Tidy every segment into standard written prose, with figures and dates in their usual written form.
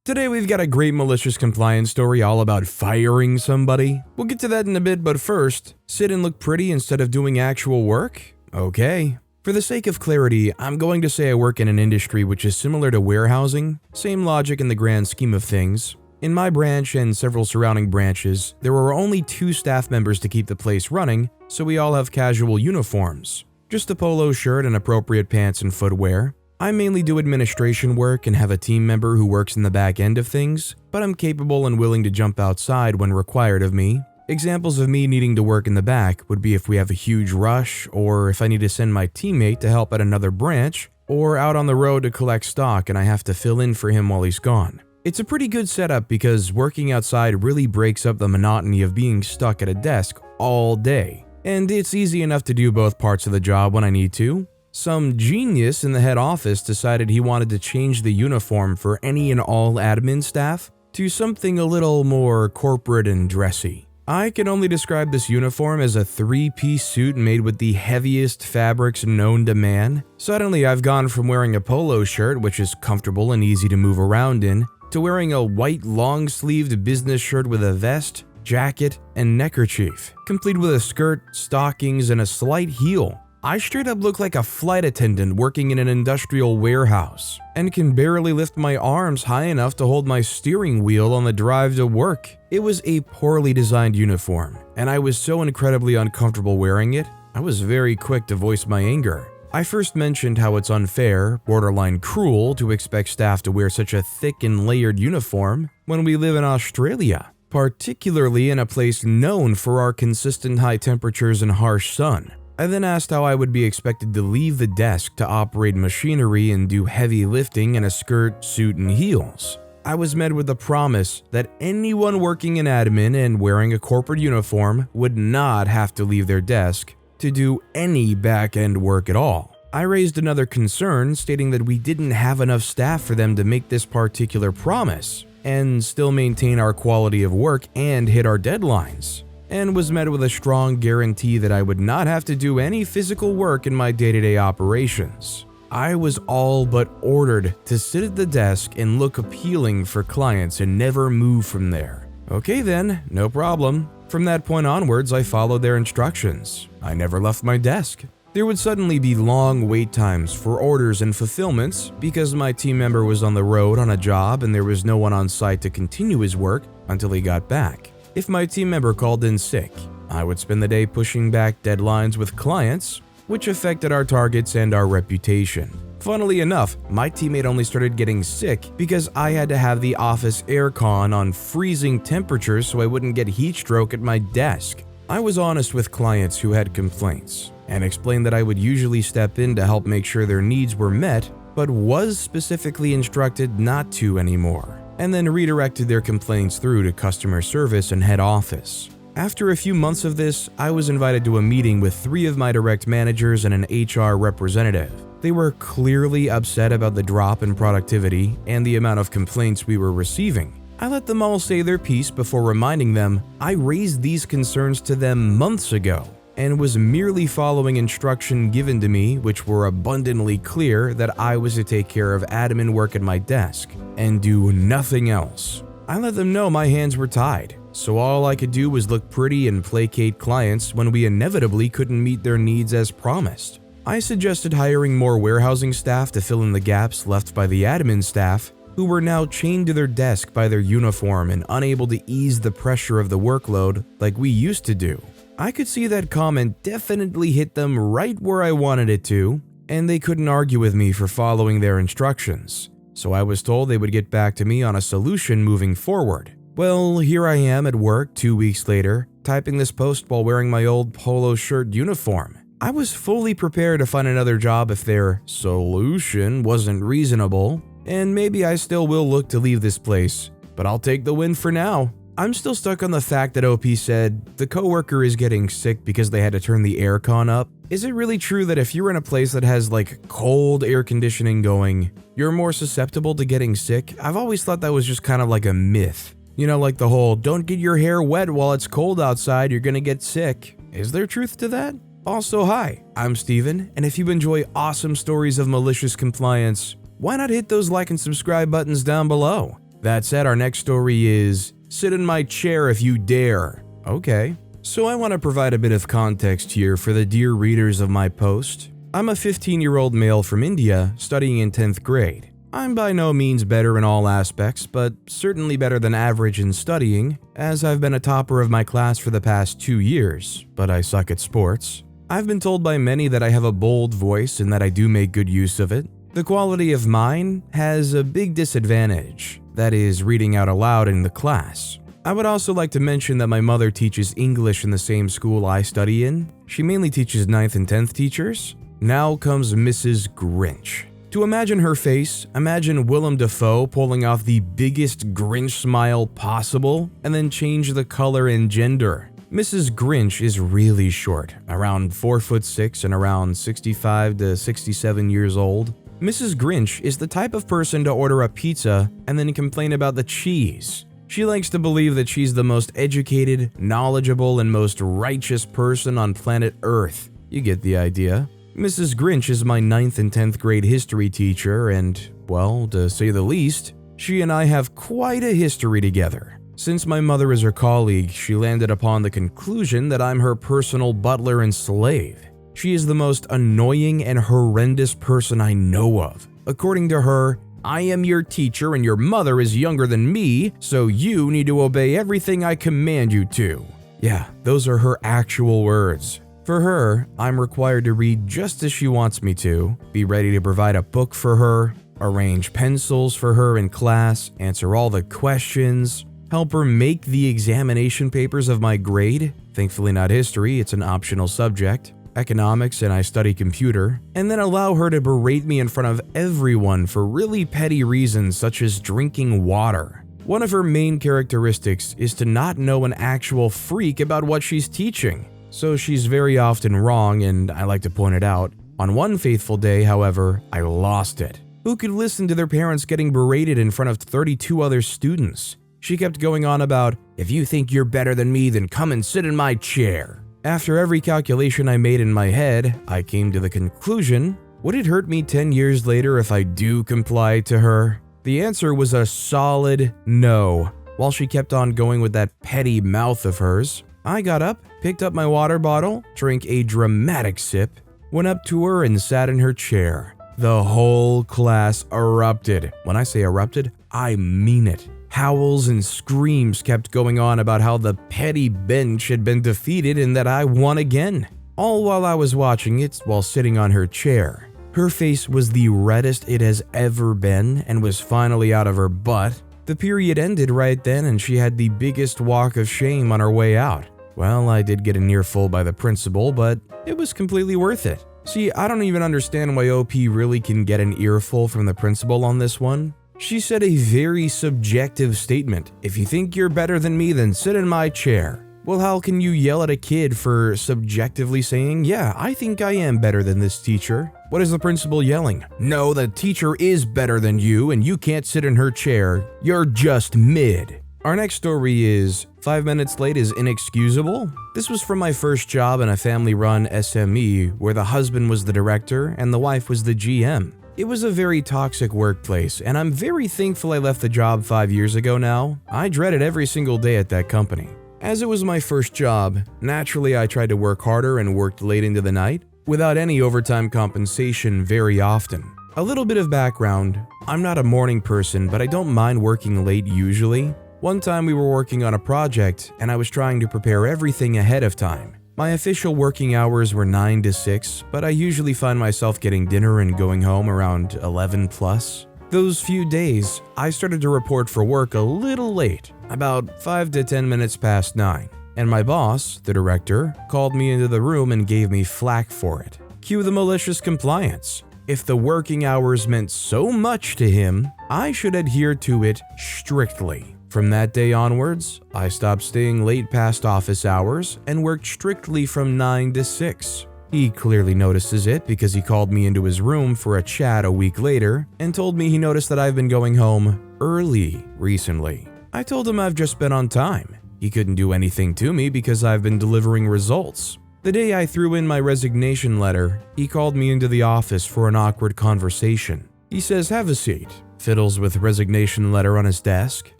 Today we've got a great malicious compliance story all about firing somebody. We'll get to that in a bit, but first, sit and look pretty instead of doing actual work? Okay. For the sake of clarity, I'm going to say I work in an industry which is similar to warehousing, same logic in the grand scheme of things. In my branch and several surrounding branches, there were only 2 staff members to keep the place running, so we all have casual uniforms. Just a polo shirt and appropriate pants and footwear. I mainly do administration work and have a team member who works in the back end of things, but I'm capable and willing to jump outside when required of me. Examples of me needing to work in the back would be if we have a huge rush, or if I need to send my teammate to help at another branch, or out on the road to collect stock and I have to fill in for him while he's gone. It's a pretty good setup because working outside really breaks up the monotony of being stuck at a desk all day, and it's easy enough to do both parts of the job when I need to. Some genius in the head office decided he wanted to change the uniform for any and all admin staff to something a little more corporate and dressy. I can only describe this uniform as a 3-piece suit made with the heaviest fabrics known to man. Suddenly I've gone from wearing a polo shirt, which is comfortable and easy to move around in, to wearing a white long-sleeved business shirt with a vest, jacket, and neckerchief, complete with a skirt, stockings, and a slight heel. I straight up look like a flight attendant working in an industrial warehouse, and can barely lift my arms high enough to hold my steering wheel on the drive to work. It was a poorly designed uniform, and I was so incredibly uncomfortable wearing it, I was very quick to voice my anger. I first mentioned how it's unfair, borderline cruel, to expect staff to wear such a thick and layered uniform when we live in Australia, particularly in a place known for our consistent high temperatures and harsh sun. I then asked how I would be expected to leave the desk to operate machinery and do heavy lifting in a skirt, suit, and heels. I was met with the promise that anyone working in admin and wearing a corporate uniform would not have to leave their desk to do any back-end work at all. I raised another concern, stating that we didn't have enough staff for them to make this particular promise and still maintain our quality of work and hit our deadlines, and was met with a strong guarantee that I would not have to do any physical work in my day-to-day operations. I was all but ordered to sit at the desk and look appealing for clients and never move from there. Okay then, no problem. From that point onwards, I followed their instructions. I never left my desk. There would suddenly be long wait times for orders and fulfillments because my team member was on the road on a job and there was no one on site to continue his work until he got back. If my team member called in sick, I would spend the day pushing back deadlines with clients, which affected our targets and our reputation. Funnily enough, my teammate only started getting sick because I had to have the office aircon on freezing temperatures so I wouldn't get heat stroke at my desk. I was honest with clients who had complaints and explained that I would usually step in to help make sure their needs were met, but was specifically instructed not to anymore, and then redirected their complaints through to customer service and head office. After a few months of this, I was invited to a meeting with 3 of my direct managers and an HR representative. They were clearly upset about the drop in productivity and the amount of complaints we were receiving. I let them all say their piece before reminding them I raised these concerns to them months ago and was merely following instruction given to me, which were abundantly clear that I was to take care of admin work at my desk and do nothing else. I let them know my hands were tied, so all I could do was look pretty and placate clients when we inevitably couldn't meet their needs as promised. I suggested hiring more warehousing staff to fill in the gaps left by the admin staff, who were now chained to their desk by their uniform and unable to ease the pressure of the workload like we used to do. I could see that comment definitely hit them right where I wanted it to, and they couldn't argue with me for following their instructions, so I was told they would get back to me on a solution moving forward. Well, here I am at work 2 weeks later, typing this post while wearing my old polo shirt uniform. I was fully prepared to find another job if their solution wasn't reasonable, and maybe I still will look to leave this place, but I'll take the win for now. I'm still stuck on the fact that OP said the coworker is getting sick because they had to turn the aircon up. Is it really true that if you're in a place that has like cold air conditioning going, you're more susceptible to getting sick? I've always thought that was just kind of like a myth. You know, like the whole don't get your hair wet while it's cold outside, you're gonna get sick. Is there truth to that? Also, hi, I'm Steven, and if you enjoy awesome stories of malicious compliance, why not hit those like and subscribe buttons down below? That said, our next story is, sit in my chair if you dare. Okay. So I want to provide a bit of context here for the dear readers of my post. I'm a 15-year-old male from India studying in 10th grade. I'm by no means better in all aspects, but certainly better than average in studying, as I've been a topper of my class for the past 2 years, but I suck at sports. I've been told by many that I have a bold voice and that I do make good use of it. The quality of mine has a big disadvantage, that is reading out aloud in the class. I would also like to mention that my mother teaches English in the same school I study in. She mainly teaches 9th and 10th teachers. Now comes Mrs. Grinch. To imagine her face, imagine Willem Dafoe pulling off the biggest Grinch smile possible and then change the color and gender. Mrs. Grinch is really short, around 4'6" and around 65 to 67 years old. Mrs. Grinch is the type of person to order a pizza and then complain about the cheese. She likes to believe that she's the most educated, knowledgeable, and most righteous person on planet Earth. You get the idea. Mrs. Grinch is my 9th and 10th grade history teacher and, well, to say the least, she and I have quite a history together. Since my mother is her colleague, she landed upon the conclusion that I'm her personal butler and slave. She is the most annoying and horrendous person I know of. According to her, I am your teacher and your mother is younger than me, so you need to obey everything I command you to. Yeah, those are her actual words. For her, I'm required to read just as she wants me to, be ready to provide a book for her, arrange pencils for her in class, answer all the questions, help her make the examination papers of my grade, thankfully not history, it's an optional subject, economics, and I study computer, and then allow her to berate me in front of everyone for really petty reasons such as drinking water. One of her main characteristics is to not know an actual freak about what she's teaching. So she's very often wrong, and I like to point it out. On one fateful day, however, I lost it. Who could listen to their parents getting berated in front of 32 other students? She kept going on about, if you think you're better than me, then come and sit in my chair. After every calculation I made in my head, I came to the conclusion, would it hurt me 10 years later if I do comply to her? The answer was a solid no. While she kept on going with that petty mouth of hers, I got up, picked up my water bottle, drank a dramatic sip, went up to her and sat in her chair. The whole class erupted. When I say erupted, I mean it. Howls and screams kept going on about how the petty bench had been defeated and that I won again. All while I was watching it while sitting on her chair. Her face was the reddest it has ever been and was finally out of her butt. The period ended right then and she had the biggest walk of shame on her way out. Well, I did get an earful by the principal, but it was completely worth it. See, I don't even understand why OP really can get an earful from the principal on this one. She said a very subjective statement. If you think you're better than me, then sit in my chair. Well, how can you yell at a kid for subjectively saying, yeah, I think I am better than this teacher? What is the principal yelling? No, the teacher is better than you and you can't sit in her chair. You're just mid. Our next story is 5 minutes late is inexcusable. This was from my first job in a family-run SME where the husband was the director and the wife was the GM. It was a very toxic workplace and I'm very thankful I left the job 5 years ago now. I dreaded every single day at that company. As it was my first job, naturally I tried to work harder and worked late into the night without any overtime compensation very often. A little bit of background, I'm not a morning person but I don't mind working late usually. One time we were working on a project and I was trying to prepare everything ahead of time. My official working hours were 9 to 6, but I usually find myself getting dinner and going home around 11 plus. Those few days, I started to report for work a little late, about 5 to 10 minutes past 9, and my boss, the director, called me into the room and gave me flack for it. Cue the malicious compliance. If the working hours meant so much to him, I should adhere to it strictly. From that day onwards, I stopped staying late past office hours and worked strictly from 9 to 6. He clearly notices it because he called me into his room for a chat a week later and told me he noticed that I've been going home early recently. I told him I've just been on time. He couldn't do anything to me because I've been delivering results. The day I threw in my resignation letter, he called me into the office for an awkward conversation. He says, "Have a seat." fiddles with resignation letter on his desk.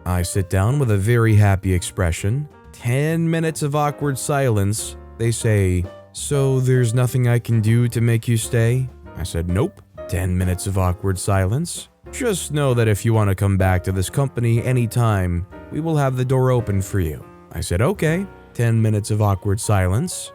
I sit down with a very happy expression. 10 minutes of awkward silence. They say, "So there's nothing I can do to make you stay?" I said, "Nope." 10 minutes of awkward silence. "Just know that if you want to come back to this company anytime, we will have the door open for you." I said, "Okay." 10 minutes of awkward silence.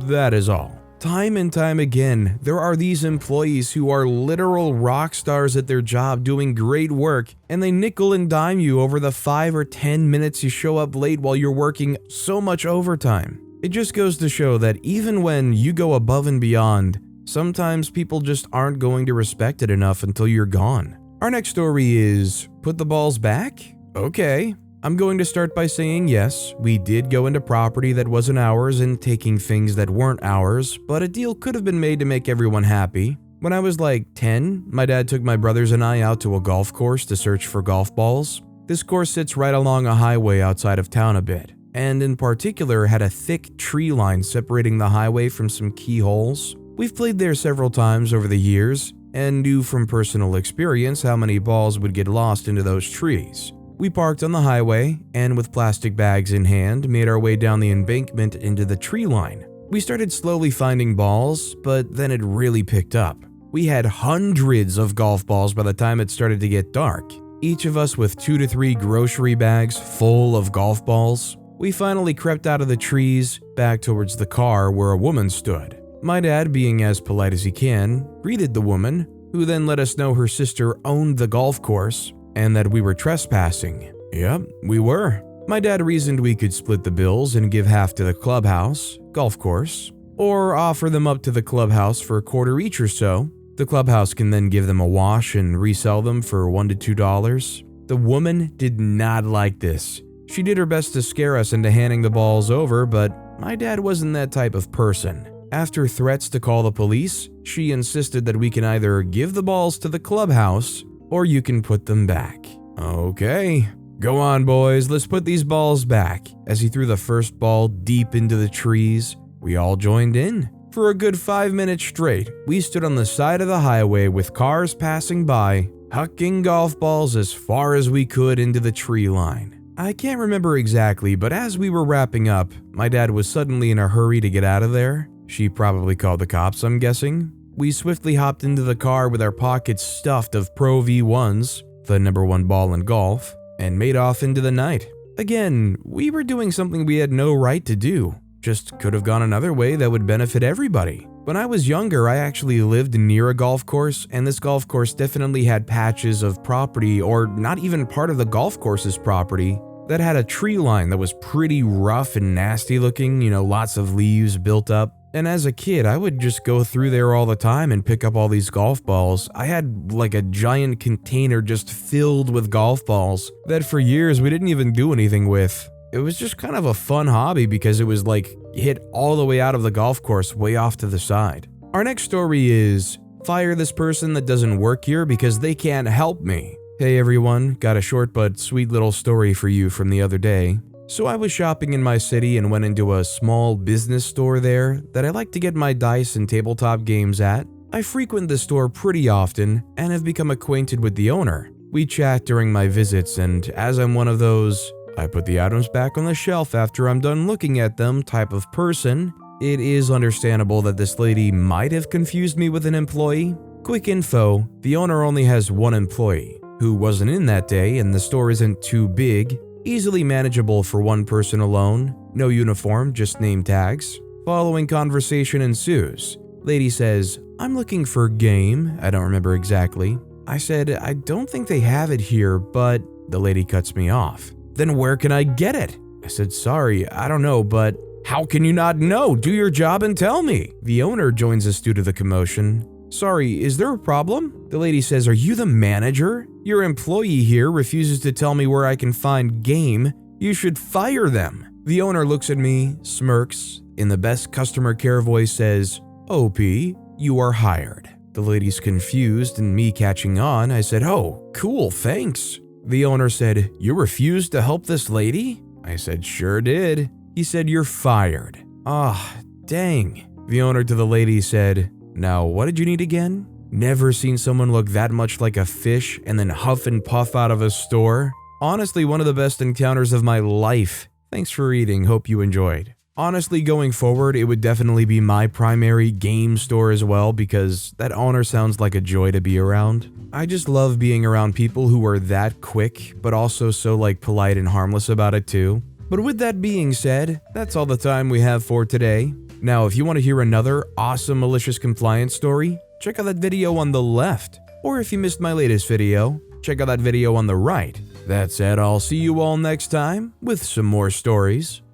That is all. Time and time again, there are these employees who are literal rock stars at their job doing great work, and they nickel and dime you over the 5 or 10 minutes you show up late while you're working so much overtime. It just goes to show that even when you go above and beyond, sometimes people just aren't going to respect it enough until you're gone. Our next story is, put the balls back? Okay. I'm going to start by saying yes, we did go into property that wasn't ours and taking things that weren't ours, but a deal could have been made to make everyone happy. When I was like 10, my dad took my brothers and I out to a golf course to search for golf balls. This course sits right along a highway outside of town a bit, and in particular had a thick tree line separating the highway from some key holes. We've played there several times over the years, and knew from personal experience how many balls would get lost into those trees. We parked on the highway, and with plastic bags in hand, made our way down the embankment into the tree line. We started slowly finding balls, but then it really picked up. We had hundreds of golf balls by the time it started to get dark, each of us with 2 to 3 grocery bags full of golf balls. We finally crept out of the trees, back towards the car where a woman stood. My dad, being as polite as he can, greeted the woman, who then let us know her sister owned the golf course, and that we were trespassing. Yep, we were. My dad reasoned we could split the bills and give half to the clubhouse, golf course, or offer them up to the clubhouse for a quarter each or so. The clubhouse can then give them a wash and resell them for $1 to $2. The woman did not like this. She did her best to scare us into handing the balls over, but my dad wasn't that type of person. After threats to call the police, she insisted that we can either give the balls to the clubhouse or you can put them back. Okay, go on boys, let's put these balls back. As he threw the first ball deep into the trees, we all joined in. For a good 5 minutes straight, we stood on the side of the highway with cars passing by, hucking golf balls as far as we could into the tree line. I can't remember exactly, but as we were wrapping up, my dad was suddenly in a hurry to get out of there. She probably called the cops, I'm guessing. We swiftly hopped into the car with our pockets stuffed of Pro V1s, the #1 ball in golf, and made off into the night. Again, we were doing something we had no right to do, just could have gone another way that would benefit everybody. When I was younger, I actually lived near a golf course, and this golf course definitely had patches of property, or not even part of the golf course's property, that had a tree line that was pretty rough and nasty looking, lots of leaves built up. And as a kid, I would just go through there all the time and pick up all these golf balls. I had like a giant container just filled with golf balls that for years we didn't even do anything with. It was just kind of a fun hobby because it was like hit all the way out of the golf course way off to the side. Our next story is, fire this person that doesn't work here because they can't help me. Hey everyone, got a short but sweet little story for you from the other day. So I was shopping in my city and went into a small business store there that I like to get my dice and tabletop games at. I frequent the store pretty often and have become acquainted with the owner. We chat during my visits, and as I'm one of those, I put the items back on the shelf after I'm done looking at them type of person, it is understandable that this lady might have confused me with an employee. Quick info, the owner only has one employee, who wasn't in that day, and the store isn't too big. Easily manageable for one person alone, no uniform, just name tags. Following conversation ensues. Lady says, "I'm looking for game." I don't remember exactly. I said, "I don't think they have it here," but the lady cuts me off. "Then where can I get it?" I said, "Sorry, I don't know, but..." "How can you not know? Do your job and tell me." The owner joins us due to the commotion. "Sorry, is there a problem?" The lady says, "Are you the manager? Your employee here refuses to tell me where I can find game. You should fire them." The owner looks at me, smirks, in the best customer care voice says, "OP, you are hired." The lady's confused and me catching on, I said, "Oh, cool, thanks." The owner said, "You refused to help this lady?" I said, "Sure did." He said, "You're fired." Ah, dang. The owner to the lady said, "Now, what did you need again?" Never seen someone look that much like a fish and then huff and puff out of a store. Honestly, one of the best encounters of my life. Thanks for reading, hope you enjoyed. Honestly, going forward, it would definitely be my primary game store as well because that owner sounds like a joy to be around. I just love being around people who are that quick, but also so polite and harmless about it too. But with that being said, that's all the time we have for today. Now, if you want to hear another awesome malicious compliance story, check out that video on the left. Or if you missed my latest video, check out that video on the right. That said, I'll see you all next time with some more stories.